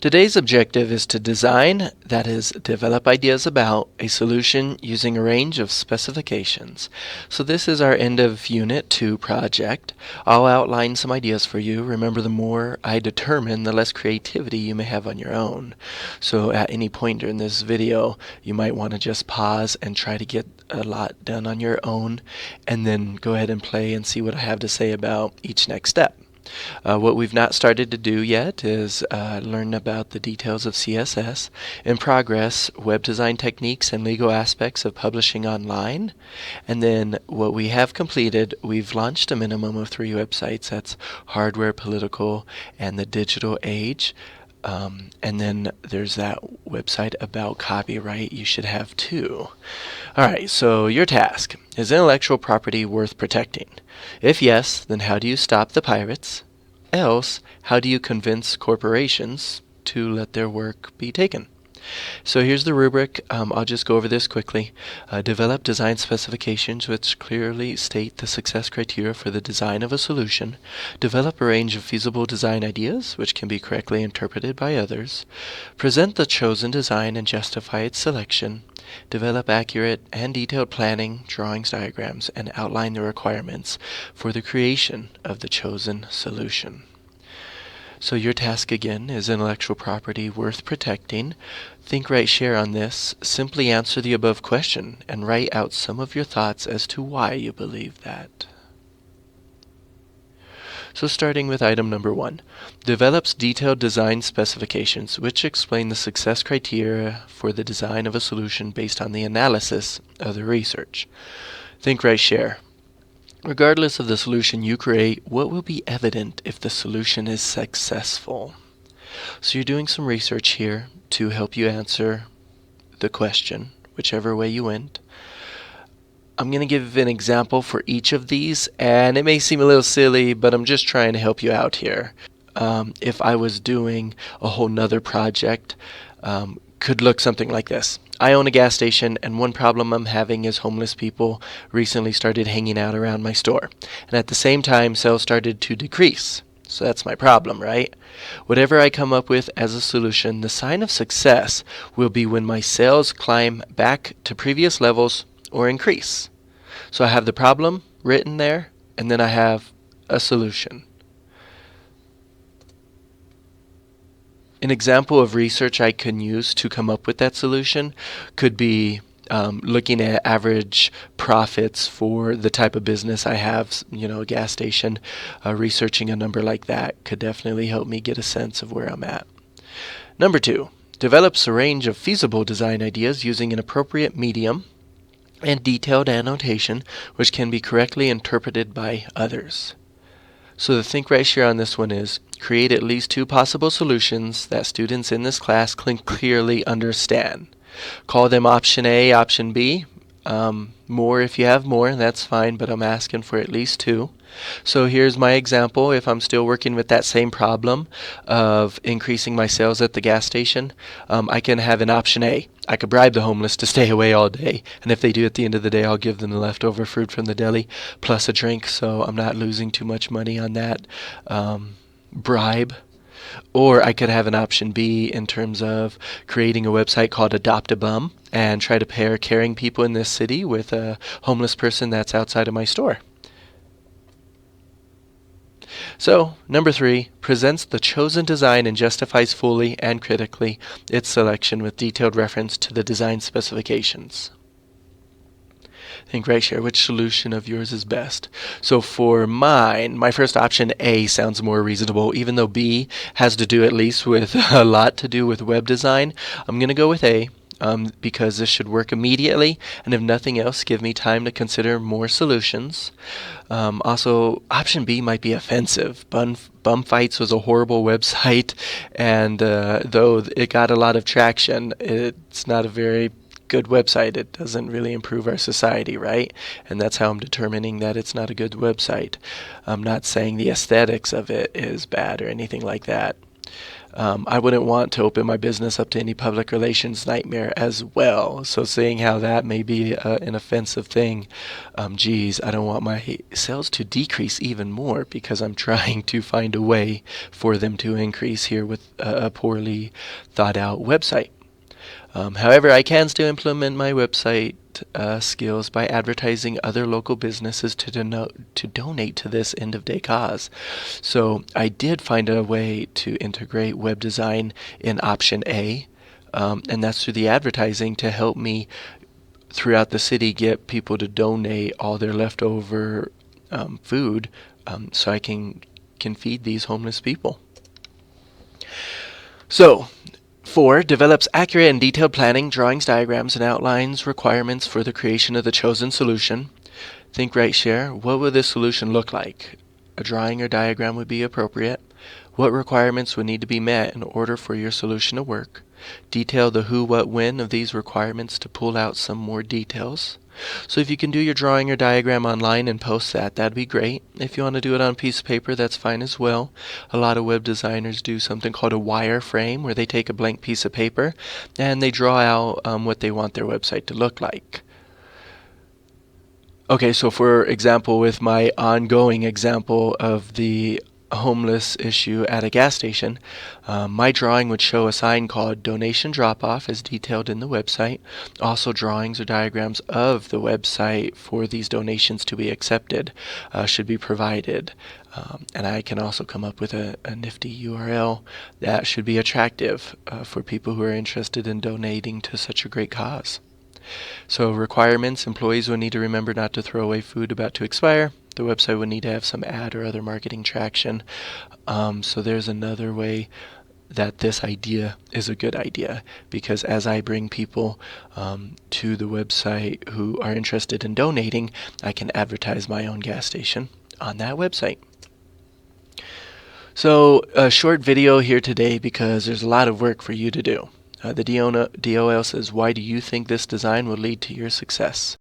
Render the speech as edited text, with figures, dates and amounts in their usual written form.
Today's objective is to design, that is, develop ideas about, a solution using a range of specifications. So this is our end of Unit 2 project. I'll outline some ideas for you. Remember, the more I determine, the less creativity you may have on your own. So at any point during this video, you might want to just pause and try to get a lot done on your own, and then go ahead and play and see what I have to say about each next step. What we've not started to do yet is learn about the details of CSS. In progress, web design techniques and legal aspects of publishing online. And then what we have completed, we've launched a minimum of 3 websites. That's Hardware, Political, and the Digital Age. And then there's that website about copyright. You should have 2. Alright, so your task. Is intellectual property worth protecting? If yes, then how do you stop the pirates? Else, how do you convince corporations to let their work be taken? So here's the rubric. I'll just go over this quickly. Develop design specifications which clearly state the success criteria for the design of a solution. Develop a range of feasible design ideas which can be correctly interpreted by others. Present the chosen design and justify its selection. Develop accurate and detailed planning, drawings, diagrams, and outline the requirements for the creation of the chosen solution. So your task again is intellectual property worth protecting. Think, write, share on this. Simply answer the above question and write out some of your thoughts as to why you believe that. So starting with item number 1, develops detailed design specifications which explain the success criteria for the design of a solution based on the analysis of the research. Think, write, share. Regardless of the solution you create, what will be evident if the solution is successful? So you're doing some research here to help you answer the question, whichever way you went. I'm going to give an example for each of these, and it may seem a little silly, but I'm just trying to help you out here. If I was doing a whole nother project, could look something like this. I own a gas station, and one problem I'm having is homeless people recently started hanging out around my store. And at the same time, sales started to decrease. So that's my problem, right? Whatever I come up with as a solution, the sign of success will be when my sales climb back to previous levels or increase. So I have the problem written there, and then I have a solution. An example of research I can use to come up with that solution could be looking at average profits for the type of business I have, a gas station. Researching a number like that could definitely help me get a sense of where I'm at. Number 2, develops a range of feasible design ideas using an appropriate medium and detailed annotation which can be correctly interpreted by others. So the think, write, share on this one is create at least 2 possible solutions that students in this class can clearly understand. Call them option A, option B. More if you have more, that's fine, but I'm asking for at least 2. So here's my example. If I'm still working with that same problem of increasing my sales at the gas station, I can have an option A. I could bribe the homeless to stay away all day, and if they do at the end of the day, I'll give them the leftover food from the deli plus a drink, so I'm not losing too much money on that bribe. Or I could have an option B in terms of creating a website called Adopt a Bum and try to pair caring people in this city with a homeless person that's outside of my store. So, number 3, presents the chosen design and justifies fully and critically its selection with detailed reference to the design specifications. Think, write, share. Which solution of yours is best? So for mine, my first option, A, sounds more reasonable. Even though B has to do at least with a lot to do with web design, I'm going to go with A. Because this should work immediately, and if nothing else, give me time to consider more solutions. Also, option B might be offensive. Bum Fights was a horrible website, and though it got a lot of traction, it's not a very good website. It doesn't really improve our society, right? And that's how I'm determining that it's not a good website. I'm not saying the aesthetics of it is bad or anything like that. I wouldn't want to open my business up to any public relations nightmare as well. So seeing how that may be an offensive thing, geez, I don't want my sales to decrease even more because I'm trying to find a way for them to increase here with a poorly thought out website. However, I can still implement my website skills by advertising other local businesses to donate to this end of day cause. So I did find a way to integrate web design in option A, and that's through the advertising to help me throughout the city get people to donate all their leftover food so I can feed these homeless people. So 4. Develops accurate and detailed planning, drawings, diagrams, and outlines requirements for the creation of the chosen solution. Think, write, share. What would this solution look like? A drawing or diagram would be appropriate. What requirements would need to be met in order for your solution to work? Detail the who, what, when of these requirements to pull out some more details. So if you can do your drawing or diagram online and post that, that'd be great. If you want to do it on a piece of paper, that's fine as well. A lot of web designers do something called a wireframe, where they take a blank piece of paper and they draw out what they want their website to look like. Okay, so for example, with my ongoing example of the homeless issue at a gas station, my drawing would show a sign called Donation Drop-Off as detailed in the website. Also, drawings or diagrams of the website for these donations to be accepted should be provided. And I can also come up with a nifty URL that should be attractive for people who are interested in donating to such a great cause. So requirements: employees will need to remember not to throw away food about to expire. The website would need to have some ad or other marketing traction. So there's another way that this idea is a good idea, because as I bring people to the website who are interested in donating, I can advertise my own gas station on that website. So a short video here today because there's a lot of work for you to do. The DOL says, why do you think this design will lead to your success?